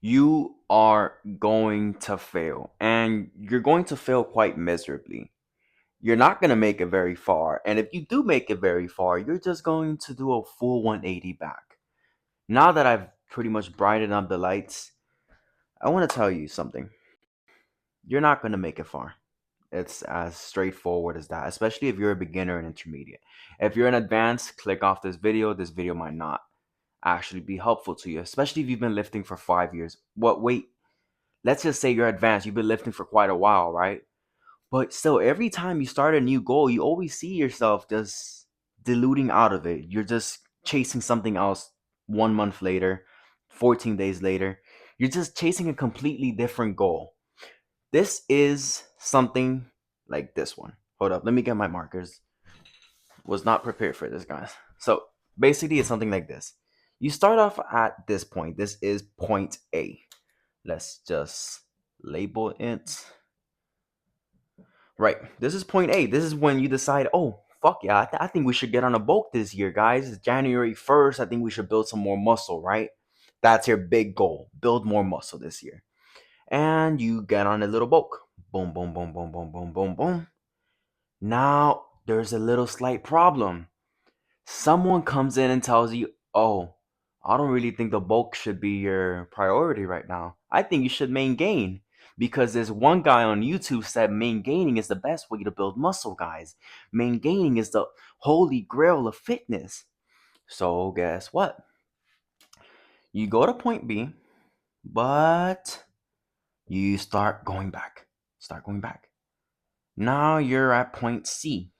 you are going to fail, and you're going to fail quite miserably. You're not going to make it very far, and if you do make it very far, you're just going to do a full 180 back. Now that I've pretty much brightened up the lights, I want to tell you something. You're not going to make it far. It's as straightforward as that, especially if you're a beginner and intermediate. If you're an advanced, click off this video. This video might not actually be helpful to you, especially if you've been lifting for 5 years. What, wait, let's just say you're advanced. You've been lifting for quite a while, right? But still, every time you start a new goal, you always see yourself just diluting out of it. You're just chasing something else 1 month later, 14 days later. You're just chasing a completely different goal. This is something like this one. Hold up, let me get my markers. Was not prepared for this, guys. So basically, it's something like this. You start off at this point. This is point A. Let's just label it. Right. This is point A. This is when you decide, oh, fuck yeah, I think we should get on a boat this year, guys. It's January 1st. I think we should build some more muscle, right? That's your big goal. Build more muscle this year. And you get on a little boat. Boom, boom, boom, boom, boom, boom, boom, boom. Now, there's a little slight problem. Someone comes in and tells you, oh, I don't really think the bulk should be your priority right now. I think you should main gain. Because there's one guy on YouTube said main gaining is the best way to build muscle, guys. Main gaining is the holy grail of fitness. So guess what? You go to point B, but you start going back. Start going back. Now you're at point C.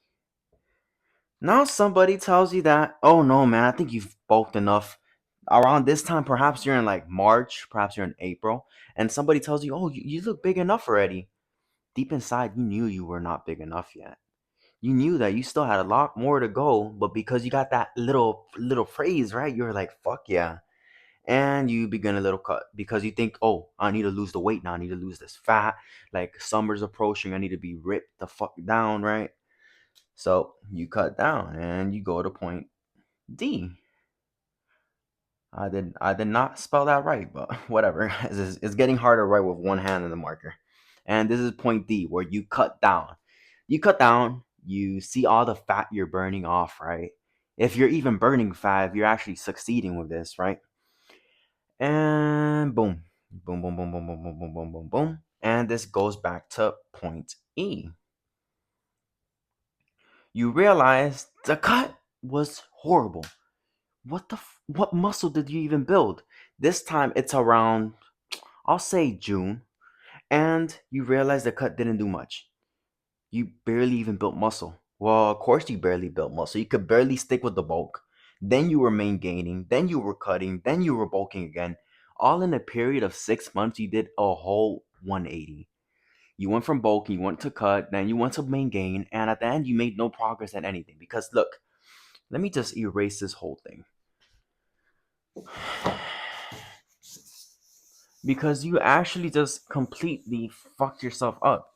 Now somebody tells you that, oh no, man, I think you've bulked enough. Around this time, perhaps you're in like March, perhaps you're in April, and somebody tells you, oh, you look big enough already. Deep inside, you knew you were not big enough yet. You knew that you still had a lot more to go, but because you got that little phrase, right? You're like, fuck yeah. And you begin a little cut because you think, oh, I need to lose the weight now. I need to lose this fat. Like summer's approaching. I need to be ripped the fuck down, right? So you cut down and you go to point D. I did not spell that right, but whatever. It's getting harder to write with one hand in the marker. And this is point D where you cut down. You cut down, you see all the fat you're burning off, right? If you're even burning fat, if you're actually succeeding with this, right? And boom. Boom, boom, boom, boom, boom, boom, boom, boom, boom, boom. And this goes back to point E. You realize the cut was horrible. What muscle did you even build? This time it's around, I'll say June, and you realize the cut didn't do much. You barely even built muscle. Well, of course you barely built muscle. You could barely stick with the bulk. Then you were main gaining, then you were cutting, then you were bulking again. All in a period of 6 months, you did a whole 180. You went from bulk, you went to cut, then you went to main gain, and at the end you made no progress at anything. Because look, let me just erase this whole thing. Because you actually just completely fucked yourself up.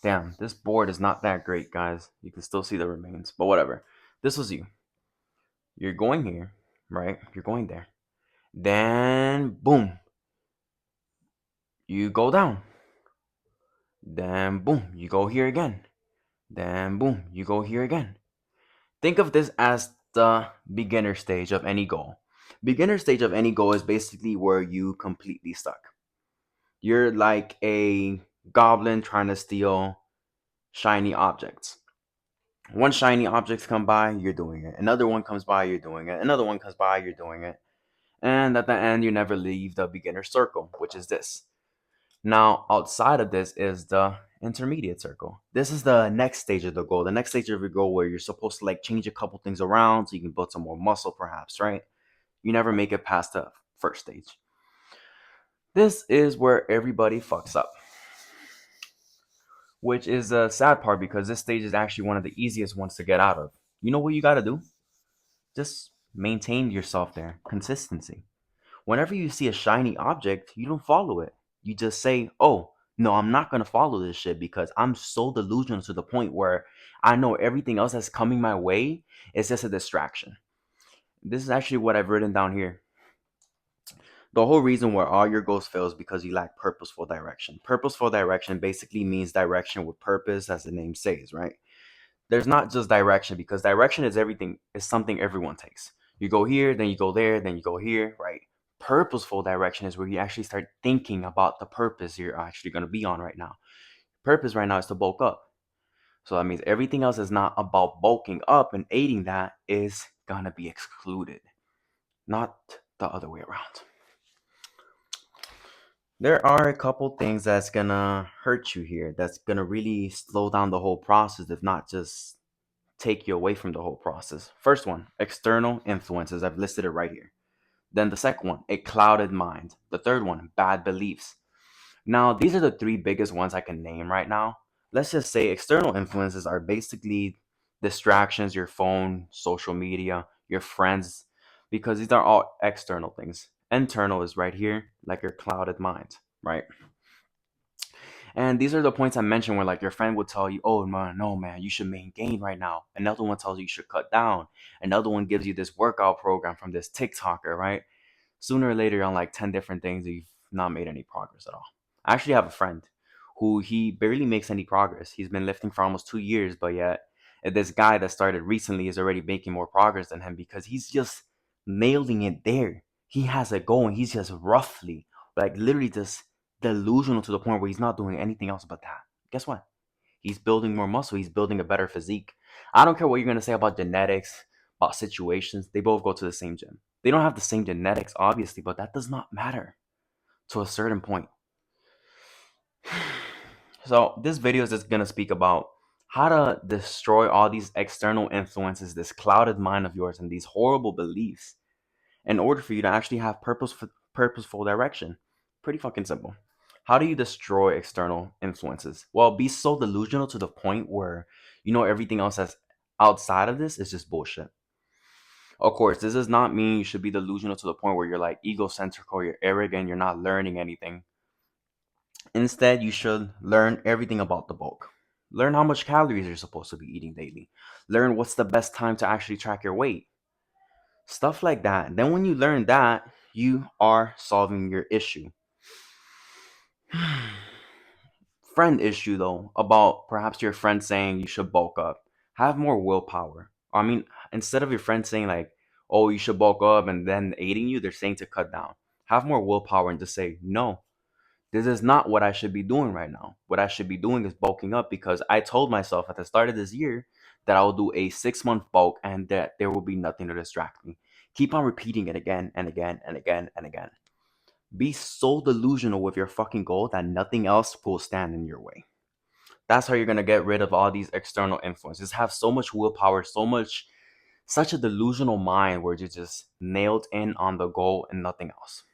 Damn, this board is not that great, guys. You can still see the remains, but whatever. This was you. You're going here, right? You're going there. Then, boom, you go down. Then, boom, you go here again. Then, boom, you go here again. Think of this as the beginner stage of any goal. Beginner stage of any goal is basically where you completely suck. You're like a goblin trying to steal shiny objects. One shiny object come by, you're doing it. Another one comes by, you're doing it. Another one comes by, you're doing it. And at the end, you never leave the beginner circle, which is this. Now, outside of this is the intermediate circle. This is the next stage of the goal. The next stage of your goal where you're supposed to like change a couple things around so you can build some more muscle, perhaps, right? You never make it past the first stage. This is where everybody fucks up, which is a sad part because this stage is actually one of the easiest ones to get out of. You know what you got to do? Just maintain yourself there. Consistency. Whenever you see a shiny object, you don't follow it. You just say, oh, no, I'm not going to follow this shit because I'm so delusional to the point where I know everything else that's coming my way is just a distraction. This is actually what I've written down here. The whole reason why all your goals fail is because you lack purposeful direction. Purposeful direction basically means direction with purpose, as the name says, right? There's not just direction, because direction is everything, is something everyone takes. You go here, then you go there, then you go here, right? Purposeful direction is where you actually start thinking about the purpose you're actually going to be on right now. Purpose right now is to bulk up. So that means everything else is not about bulking up and aiding that is going to be excluded, not the other way around. There are a couple things that's gonna hurt you here, that's gonna really slow down the whole process, if not just take you away from the whole process. First one, external influences. I've listed it right here. Then the second one, a clouded mind. The third one, bad beliefs. Now, these are the three biggest ones I can name right now. Let's just say external influences are basically distractions, your phone, social media, your friends, because these are all external things. Internal is right here, like your clouded mind, right? And these are the points I mentioned where like your friend would tell you, oh man, no man, you should maintain right now. Another one tells you should cut down. Another one gives you this workout program from this TikToker, right? Sooner or later you're on like 10 different things, you've not made any progress at all. I actually have a friend who he barely makes any progress. He's been lifting for almost 2 years, but yet this guy that started recently is already making more progress than him because he's just nailing it there. He has it going. He's just roughly, like literally just delusional to the point where he's not doing anything else but that. Guess what? He's building more muscle. He's building a better physique. I don't care what you're going to say about genetics, about situations. They both go to the same gym. They don't have the same genetics, obviously, but that does not matter to a certain point. So this video is just going to speak about how to destroy all these external influences, this clouded mind of yours, and these horrible beliefs in order for you to actually have purposeful direction. Pretty fucking simple. How do you destroy external influences? Well, be so delusional to the point where you know everything else that's outside of this is just bullshit. Of course, this does not mean you should be delusional to the point where you're like egocentric or you're arrogant, you're not learning anything. Instead, you should learn everything about the bulk. Learn how much calories you're supposed to be eating daily. Learn what's the best time to actually track your weight. Stuff like that. Then when you learn that, you are solving your issue. Friend issue though, about perhaps your friend saying you should bulk up. Have more willpower. I mean, instead of your friend saying like, "Oh, you should bulk up," and then aiding you, they're saying to cut down. Have more willpower and just say, "No, this is not what I should be doing right now. What I should be doing is bulking up because I told myself at the start of this year that I will do a 6 month bulk and that there will be nothing to distract me." Keep on repeating it again and again and again and again. Be so delusional with your fucking goal that nothing else will stand in your way. That's how you're gonna get rid of all these external influences. Have so much willpower, such a delusional mind where you're just nailed in on the goal and nothing else.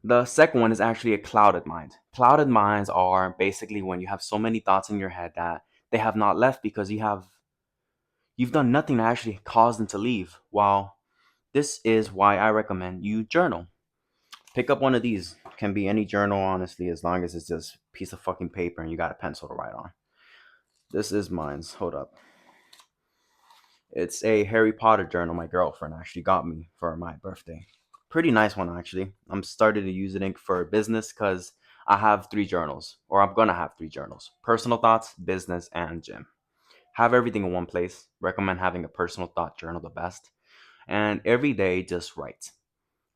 The second one is actually a clouded mind. Clouded minds are basically when you have so many thoughts in your head that they have not left because you've done nothing to actually cause them to leave. While this is why I recommend you journal. Pick up one of these. Can be any journal, honestly, as long as it's just a piece of fucking paper and you got a pencil to write on. This is mine's. Hold up. It's a Harry Potter journal my girlfriend actually got me for my birthday. Pretty nice one, actually. I'm started to use it for business because I have three journals, or I'm gonna have three journals: personal thoughts, business, and gym. Have everything in one place. Recommend having a personal thought journal the best. And every day, just write.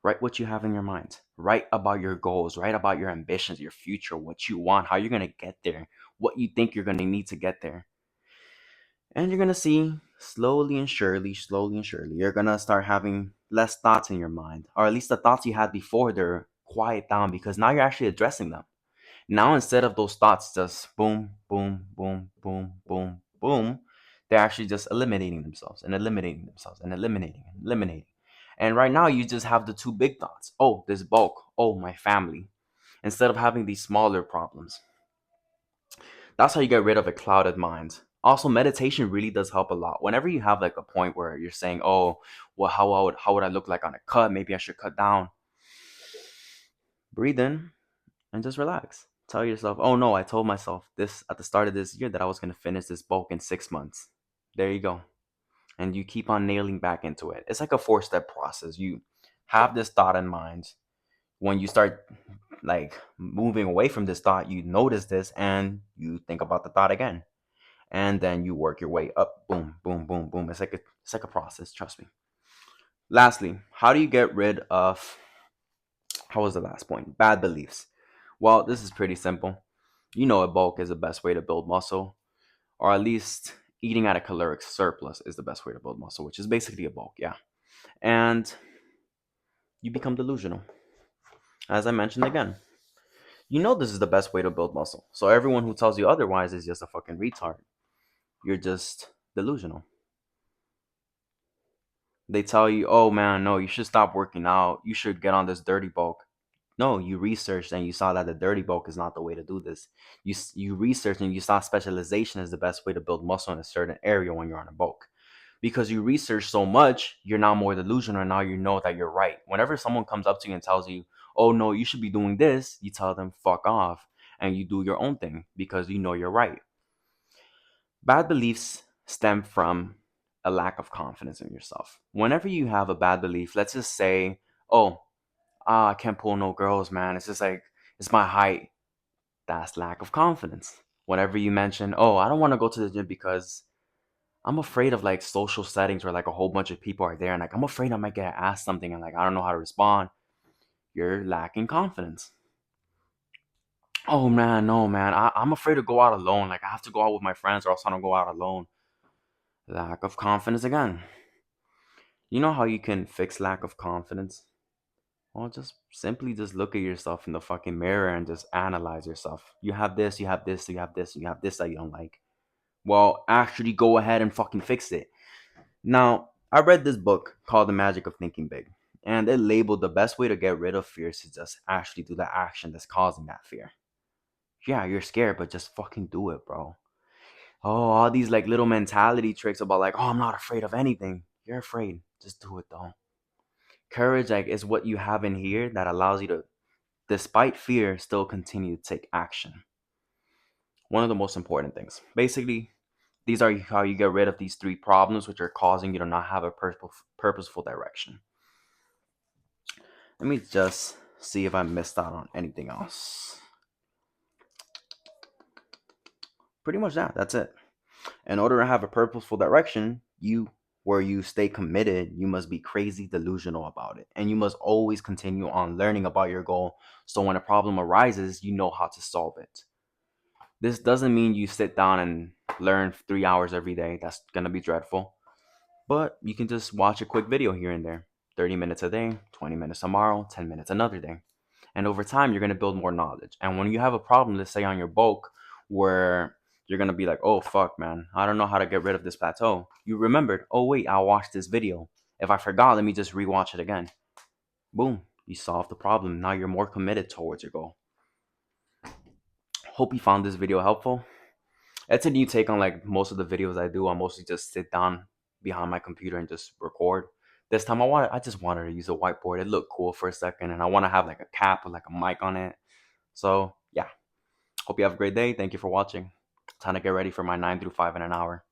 Write what you have in your mind. Write about your goals. Write about your ambitions, your future, what you want, how you're gonna get there, what you think you're gonna need to get there. And you're gonna see slowly and surely, you're gonna start having less thoughts in your mind, or at least the thoughts you had before, they're quiet down because now you're actually addressing them. Now, instead of those thoughts just boom, boom, boom, boom, boom, boom, they're actually just eliminating themselves and eliminating themselves and eliminating and eliminating. And right now, you just have the two big thoughts: oh, this bulk, oh, my family, instead of having these smaller problems. That's how you get rid of a clouded mind. Also, meditation really does help a lot. Whenever you have like a point where you're saying, "Oh, well, how would I look like on a cut? Maybe I should cut down." Breathe in and just relax. Tell yourself, "Oh no, I told myself this at the start of this year that I was gonna finish this bulk in 6 months." There you go, and you keep on nailing back into it. It's like a four-step process. You Have this thought in mind. When you start like moving away from this thought, you notice this and you think about the thought again. And then you work your way up. Boom, boom, boom, boom. It's like a process, trust me. Lastly, how do you get rid of, how was the last point? Bad beliefs. Well, this is pretty simple. You know, a bulk is the best way to build muscle, or at least eating at a caloric surplus is the best way to build muscle, which is basically a bulk, yeah. And you become delusional. As I mentioned again, you know this is the best way to build muscle. So everyone who tells you otherwise is just a fucking retard. You're just delusional. They tell you, oh man, no, you should stop working out. You should get on this dirty bulk. No, you researched and you saw that the dirty bulk is not the way to do this. You researched and you saw specialization is the best way to build muscle in a certain area when you're on a bulk. Because you research so much, you're now more delusional and now you know that you're right. Whenever someone comes up to you and tells you, oh no, you should be doing this, you tell them, fuck off. And you do your own thing because you know you're right. Bad beliefs stem from a lack of confidence in yourself. Whenever you have a bad belief, let's just say, oh, I can't pull no girls, man. It's just like, it's my height. That's lack of confidence. Whenever you mention, oh, I don't want to go to the gym because I'm afraid of like social settings where like a whole bunch of people are there and like I'm afraid I might get asked something and like I don't know how to respond. You're lacking confidence. Oh man, no man. I'm afraid to go out alone. Like I have to go out with my friends or else I don't go out alone. Lack of confidence again. You know how you can fix lack of confidence? Well, just simply just look at yourself in the fucking mirror and just analyze yourself. You have this, you have this, you have this, you have this that you don't like. Well, actually go ahead and fucking fix it. Now, I read this book called The Magic of Thinking Big, and it labeled the best way to get rid of fear is to just actually do the action that's causing that fear. Yeah, you're scared, but just fucking do it, bro. Oh, all these like little mentality tricks about like, oh, I'm not afraid of anything. You're afraid. Just do it though. Courage like is what you have in here that allows you to, despite fear, still continue to take action. One of the most important things. Basically, these are how you get rid of these three problems which are causing you to not have a purposeful direction. Let me just see if I missed out on anything else. Pretty much that's it. In order to have a purposeful direction, where you stay committed, you must be crazy delusional about it. And you must always continue on learning about your goal so when a problem arises, you know how to solve it. This doesn't mean you sit down and learn 3 hours every day. That's gonna be dreadful. But you can just watch a quick video here and there. 30 minutes a day, 20 minutes tomorrow, 10 minutes another day. And over time, you're going to build more knowledge. And when you have a problem, let's say on your bulk, where you're going to be like, oh, fuck, man, I don't know how to get rid of this plateau. You remembered, oh, wait, I watched this video. If I forgot, let me just rewatch it again. Boom, you solved the problem. Now you're more committed towards your goal. Hope you found this video helpful. It's a new take on like most of the videos I do. I mostly just sit down behind my computer and just record. This time I just wanted to use a whiteboard. It looked cool for a second, and I want to have like a cap with like a mic on it. So yeah, hope you have a great day. Thank you for watching. Time to get ready for my 9 through 5 in an hour.